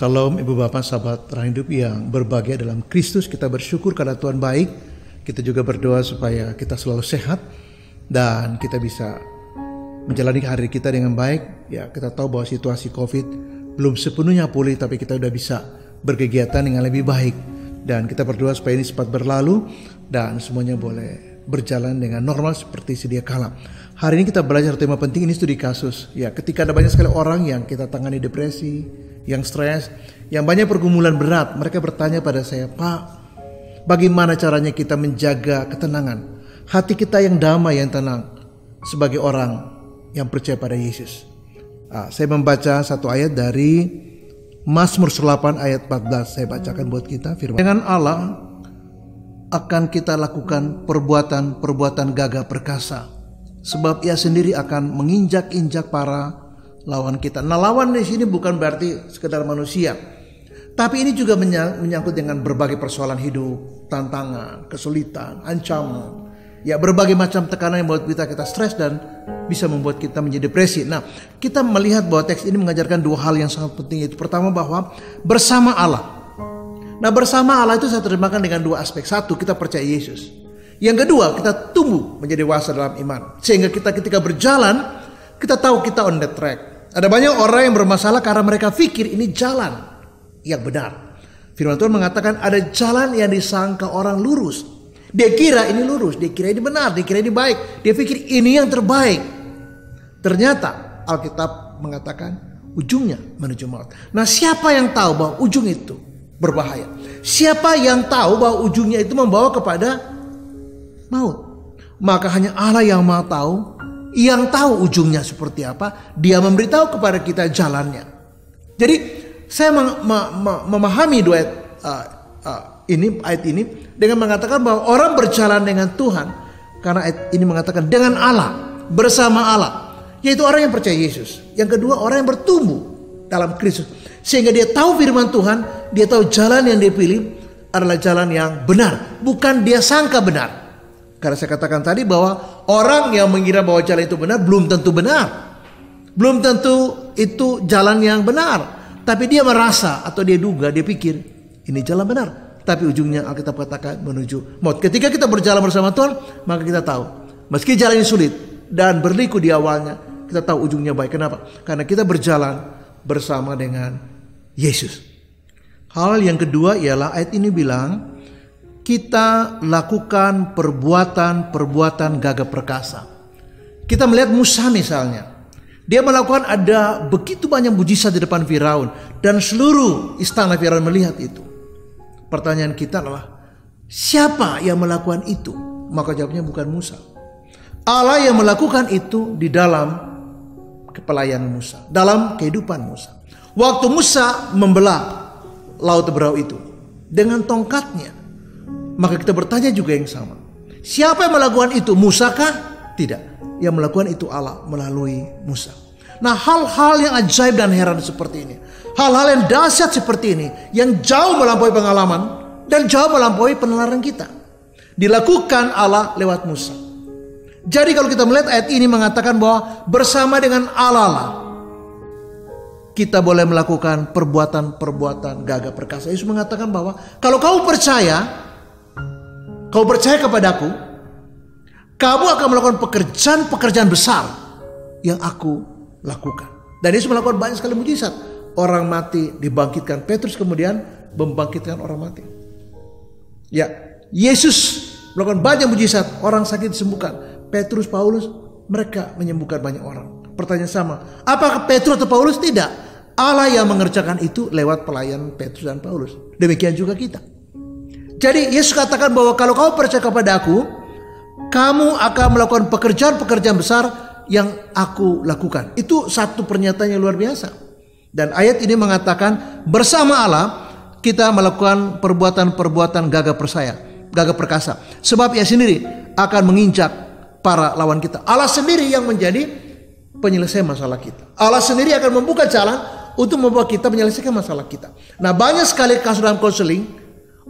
Salam Ibu Bapak sahabat Terang Hidup yang berbahagia dalam Kristus. Kita bersyukur karena Tuhan baik. Kita juga berdoa supaya kita selalu sehat dan kita bisa menjalani hari kita dengan baik. Ya, kita tahu bahwa situasi COVID belum sepenuhnya pulih, tapi kita sudah bisa berkegiatan dengan lebih baik. Dan kita berdoa supaya ini cepat berlalu dan semuanya boleh berjalan dengan normal seperti sedia kala. Hari ini kita belajar tema penting, ini studi kasus. Ya, ketika ada banyak sekali orang yang kita tangani depresi, yang stres, yang banyak pergumulan berat, mereka bertanya pada saya, "Pak, bagaimana caranya kita menjaga ketenangan hati kita yang damai, yang tenang sebagai orang yang percaya pada Yesus?" Saya membaca satu ayat dari Mazmur 8 ayat 14. Saya bacakan buat kita firman. Dengan Allah akan kita lakukan perbuatan-perbuatan gagah perkasa, sebab Ia sendiri akan menginjak-injak para lawan kita. Nah, lawan di sini bukan berarti sekedar manusia, tapi ini juga menyangkut dengan berbagai persoalan hidup, tantangan, kesulitan, ancaman. Ya, berbagai macam tekanan yang membuat kita stres dan bisa membuat kita menjadi depresi. Nah, kita melihat bahwa teks ini mengajarkan dua hal yang sangat penting. Itu pertama, bahwa bersama Allah. Nah, bersama Allah itu saya terjemahkan dengan dua aspek. Satu, kita percaya Yesus. Yang kedua, kita tumbuh menjadi dewasa dalam iman. Sehingga kita ketika berjalan, kita tahu kita on the track. Ada banyak orang yang bermasalah karena mereka pikir ini jalan yang benar. Firman Tuhan mengatakan ada jalan yang disangka orang lurus. Dia kira ini lurus, dia kira ini benar, dia kira ini baik. Dia pikir ini yang terbaik. Ternyata Alkitab mengatakan ujungnya menuju maut. Nah, siapa yang tahu bahwa ujung itu berbahaya? Siapa yang tahu bahwa ujungnya itu membawa kepada maut? Maka hanya Allah yang Maha tahu, yang tahu ujungnya seperti apa. Dia memberitahu kepada kita jalannya. Jadi saya memahami dua ayat ini dengan mengatakan bahwa orang berjalan dengan Tuhan, karena ayat ini mengatakan dengan Allah, bersama Allah, yaitu orang yang percaya Yesus. Yang kedua, orang yang bertumbuh dalam Kristus, sehingga dia tahu firman Tuhan, dia tahu jalan yang dia pilih adalah jalan yang benar, bukan dia sangka benar. Karena saya katakan tadi bahwa orang yang mengira bahwa jalan itu benar belum tentu benar. Belum tentu itu jalan yang benar. Tapi dia merasa atau dia duga, dia pikir ini jalan benar. Tapi ujungnya Alkitab katakan menuju maut. Ketika kita berjalan bersama Tuhan, maka kita tahu meski jalan ini sulit dan berliku di awalnya, kita tahu ujungnya baik. Kenapa? Karena kita berjalan bersama dengan Yesus. Hal yang kedua ialah ayat ini bilang, kita lakukan perbuatan-perbuatan gagah perkasa. Kita melihat Musa misalnya. Dia melakukan ada begitu banyak mujizat di depan Firaun. Dan seluruh istana Firaun melihat itu. Pertanyaan kita adalah, siapa yang melakukan itu? Maka jawabnya bukan Musa. Allah yang melakukan itu di dalam kepelayanan Musa. Dalam kehidupan Musa. Waktu Musa membelah Laut Teberau itu dengan tongkatnya, maka kita bertanya juga yang sama. Siapa yang melakukan itu? Musa kah? Tidak. Yang melakukan itu Allah melalui Musa. Nah, hal-hal yang ajaib dan heran seperti ini, hal-hal yang dahsyat seperti ini, yang jauh melampaui pengalaman dan jauh melampaui penalaran kita, dilakukan Allah lewat Musa. Jadi kalau kita melihat ayat ini mengatakan bahwa bersama dengan Allah kita boleh melakukan perbuatan-perbuatan gagah perkasa. Yesus mengatakan bahwa kalau kamu percaya kepadaku, kamu akan melakukan pekerjaan-pekerjaan besar yang aku lakukan. Dan Yesus melakukan banyak sekali mujizat. Orang mati dibangkitkan. Petrus kemudian membangkitkan orang mati. Ya, Yesus melakukan banyak mujizat. Orang sakit disembuhkan. Petrus, Paulus, mereka menyembuhkan banyak orang. Pertanyaan sama, apakah Petrus atau Paulus? Tidak. Allah yang mengerjakan itu lewat pelayan Petrus dan Paulus. Demikian juga kita. Jadi Yesus katakan bahwa kalau kamu percaya kepada aku, kamu akan melakukan pekerjaan-pekerjaan besar yang aku lakukan. Itu satu pernyataan yang luar biasa. Dan ayat ini mengatakan bersama Allah kita melakukan perbuatan-perbuatan gagah perkasa. Sebab Ia sendiri akan menginjak para lawan kita. Allah sendiri yang menjadi penyelesai masalah kita. Allah sendiri akan membuka jalan untuk membawa kita menyelesaikan masalah kita. Nah, banyak sekali kasus dalam konseling,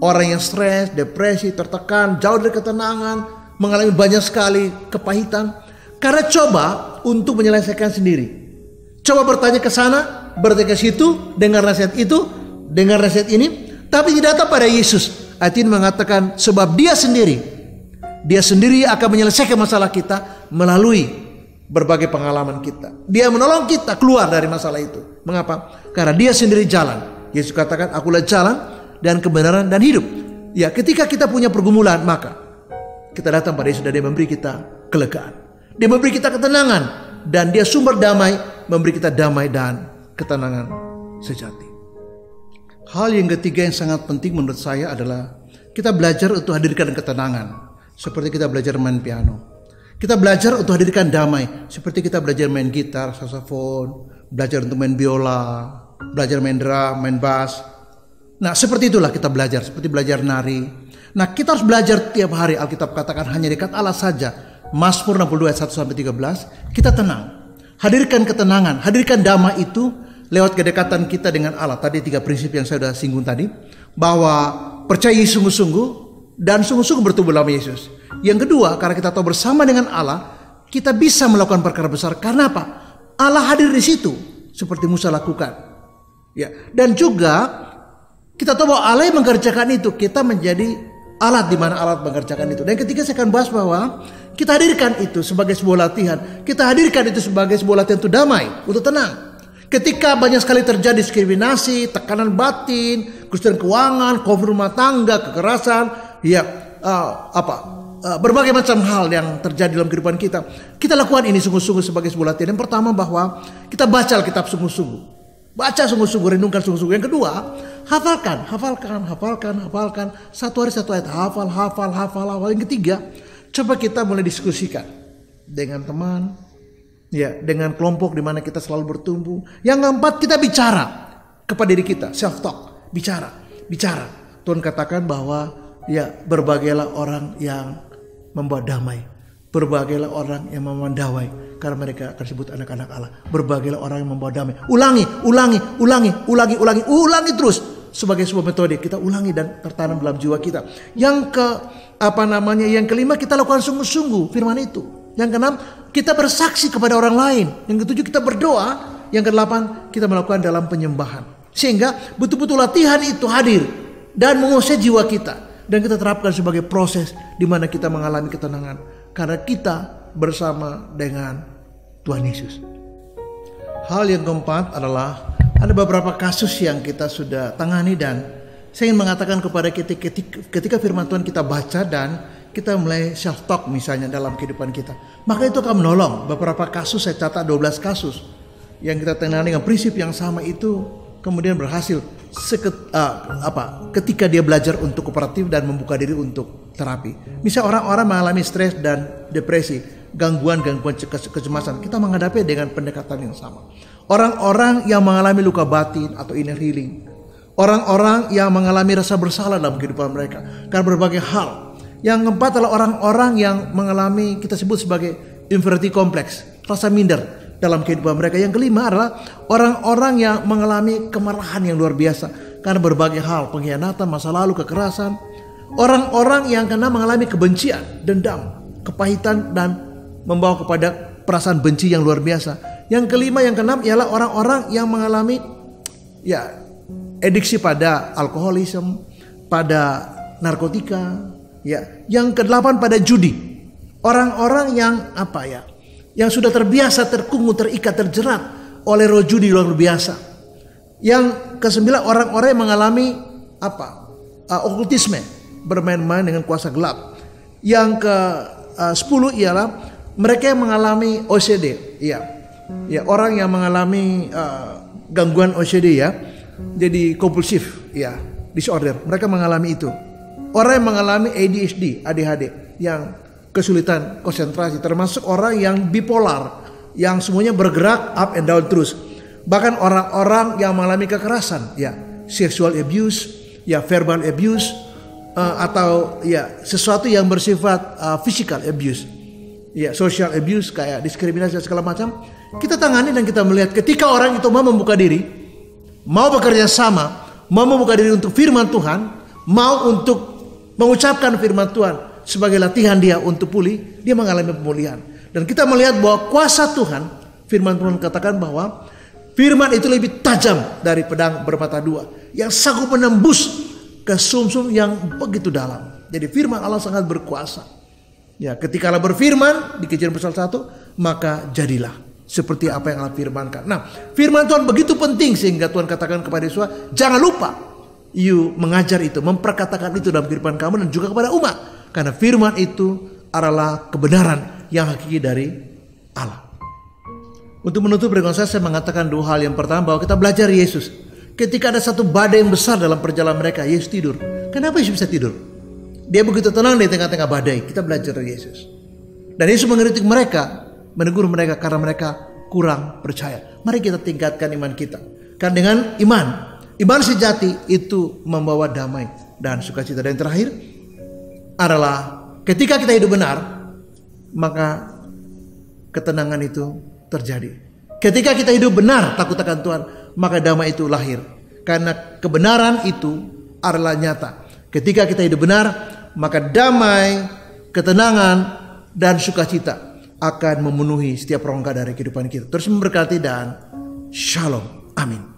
orang yang stres, depresi, tertekan, jauh dari ketenangan, mengalami banyak sekali kepahitan karena coba untuk menyelesaikan sendiri. Coba bertanya ke sana, bertanya ke situ, dengar nasihat itu, dengar nasihat ini, tapi tidak datang pada Yesus. Ayat ini mengatakan sebab dia sendiri akan menyelesaikan masalah kita melalui berbagai pengalaman kita. Dia menolong kita keluar dari masalah itu. Mengapa? Karena dia sendiri jalan. Yesus katakan, akulah jalan dan kebenaran dan hidup. Ya, ketika kita punya pergumulan, maka kita datang pada Yesus dan dia memberi kita kelegaan. Dia memberi kita ketenangan. Dan dia sumber damai, memberi kita damai dan ketenangan sejati. Hal yang ketiga yang sangat penting menurut saya adalah kita belajar untuk hadirkan ketenangan. Seperti kita belajar main piano. Kita belajar untuk hadirkan damai. Seperti kita belajar main gitar, saxophone, belajar untuk main biola, belajar main drum, main bass. Nah, seperti itulah kita belajar. Seperti belajar nari. Nah, kita harus belajar tiap hari. Alkitab katakan hanya dekat Allah saja. Mazmur 62 ayat 1-13. Kita tenang. Hadirkan ketenangan. Hadirkan damai itu lewat kedekatan kita dengan Allah. Tadi 3 prinsip yang saya sudah singgung tadi. Bahwa percaya sungguh-sungguh. Dan sungguh-sungguh bertumbuh dalam Yesus. Yang kedua, karena kita tahu bersama dengan Allah, kita bisa melakukan perkara besar. Karena apa? Allah hadir di situ, seperti Musa lakukan. Ya, dan juga kita tahu bahwa Allah yang mengerjakan itu, kita menjadi alat di mana alat mengerjakan itu. Dan ketiga saya akan bahas bahwa kita hadirkan itu sebagai sebuah latihan. Kita hadirkan itu sebagai sebuah latihan untuk damai, untuk tenang. Ketika banyak sekali terjadi diskriminasi, tekanan batin, kesulitan keuangan, konflik rumah tangga, kekerasan, ya berbagai macam hal yang terjadi dalam kehidupan kita. Kita lakukan ini sungguh-sungguh sebagai sebuah latihan. Yang pertama bahwa kita baca Alkitab sungguh-sungguh. Baca sungguh-sungguh, renungkan sungguh-sungguh. Yang kedua, hafalkan. Satu hari satu ayat, hafal. Yang ketiga, coba kita mulai diskusikan dengan teman, ya, dengan kelompok di mana kita selalu bertumbuh. Yang keempat, kita bicara kepada diri kita, self talk, bicara. Tuhan katakan bahwa ya, berbagailah orang yang membawa damai. Berbagailah orang yang memandawai, karena mereka akan disebut anak-anak Allah. Berbagailah orang yang membawa damai. Ulangi terus sebagai sebuah metode. Kita ulangi dan tertanam dalam jiwa kita. Yang kelima, kita lakukan sungguh-sungguh firman itu. Yang keenam, kita bersaksi kepada orang lain. Yang ketujuh, kita berdoa. Yang kedelapan, kita melakukan dalam penyembahan. Sehingga betul-betul latihan itu hadir dan menguasai jiwa kita. Dan kita terapkan sebagai proses di mana kita mengalami ketenangan. Karena kita bersama dengan Tuhan Yesus. Hal yang keempat adalah ada beberapa kasus yang kita sudah tangani. Dan saya ingin mengatakan kepada kita ketika firman Tuhan kita baca dan kita mulai self talk misalnya dalam kehidupan kita, maka itu akan menolong. Beberapa kasus saya catat 12 kasus yang kita tangani dengan prinsip yang sama itu kemudian berhasil ketika dia belajar untuk kooperatif dan membuka diri untuk terapi. Misal orang-orang mengalami stres dan depresi, gangguan kecemasan, kita menghadapi dengan pendekatan yang sama. Orang-orang yang mengalami luka batin atau inner healing, orang-orang yang mengalami rasa bersalah dalam kehidupan mereka karena berbagai hal. Yang keempat adalah orang-orang yang mengalami, kita sebut sebagai inferiority complex, rasa minder dalam kehidupan mereka. Yang kelima adalah orang-orang yang mengalami kemarahan yang luar biasa karena berbagai hal, pengkhianatan, masa lalu, kekerasan. Orang-orang yang kena mengalami kebencian, dendam, kepahitan, dan membawa kepada perasaan benci yang luar biasa. Yang kelima, yang keenam ialah orang-orang yang mengalami adiksi pada alkoholisme, pada narkotika. Yang kedelapan pada judi. Orang-orang yang yang sudah terbiasa, terkungkung, terikat, terjerat oleh roh judi luar biasa. Yang kesembilan, orang-orang yang mengalami okultisme, bermain-main dengan kuasa gelap. Yang ke-10 ialah mereka yang mengalami OCD. Orang yang mengalami gangguan OCD, jadi kompulsif, disorder. Mereka mengalami itu. Orang yang mengalami ADHD, yang kesulitan konsentrasi, termasuk orang yang bipolar, yang semuanya bergerak up and down terus. Bahkan orang-orang yang mengalami kekerasan, sexual abuse, verbal abuse, atau sesuatu yang bersifat physical abuse, social abuse kayak diskriminasi dan segala macam. Kita tangani dan kita melihat ketika orang itu mau membuka diri, mau bekerja sama, mau membuka diri untuk firman Tuhan, mau untuk mengucapkan firman Tuhan sebagai latihan dia untuk pulih, dia mengalami pemulihan. Dan kita melihat bahwa kuasa Tuhan, firman Tuhan katakan bahwa Firman itu lebih tajam dari pedang bermata dua, yang sanggup menembus ke sumsum yang begitu dalam. Jadi firman Allah sangat berkuasa. Ya, ketika Allah berfirman di Kejadian pasal 1, maka jadilah seperti apa yang Allah firmankan. Nah, firman Tuhan begitu penting sehingga Tuhan katakan kepada Yesus, jangan lupa you mengajar itu, memperkatakan itu dalam kehidupan kamu dan juga kepada umat. Karena firman itu adalah kebenaran yang hakiki dari Allah. Untuk menutup renungan saya mengatakan dua hal. Yang pertama, bahwa kita belajar Yesus. Ketika ada satu badai yang besar dalam perjalanan mereka, Yesus tidur. Kenapa Yesus bisa tidur? Dia begitu tenang di tengah-tengah badai. Kita belajar dari Yesus. Dan Yesus mengkritik mereka, menegur mereka karena mereka kurang percaya. Mari kita tingkatkan iman kita. Karena dengan iman sejati itu membawa damai dan sukacita. Dan yang terakhir adalah ketika kita hidup benar, maka ketenangan itu terjadi. Ketika kita hidup benar, takut akan Tuhan, maka damai itu lahir. Karena kebenaran itu adalah nyata. Ketika kita hidup benar, maka damai, ketenangan, dan sukacita akan memenuhi setiap rongga dari kehidupan kita. Terus memberkati dan shalom. Amin.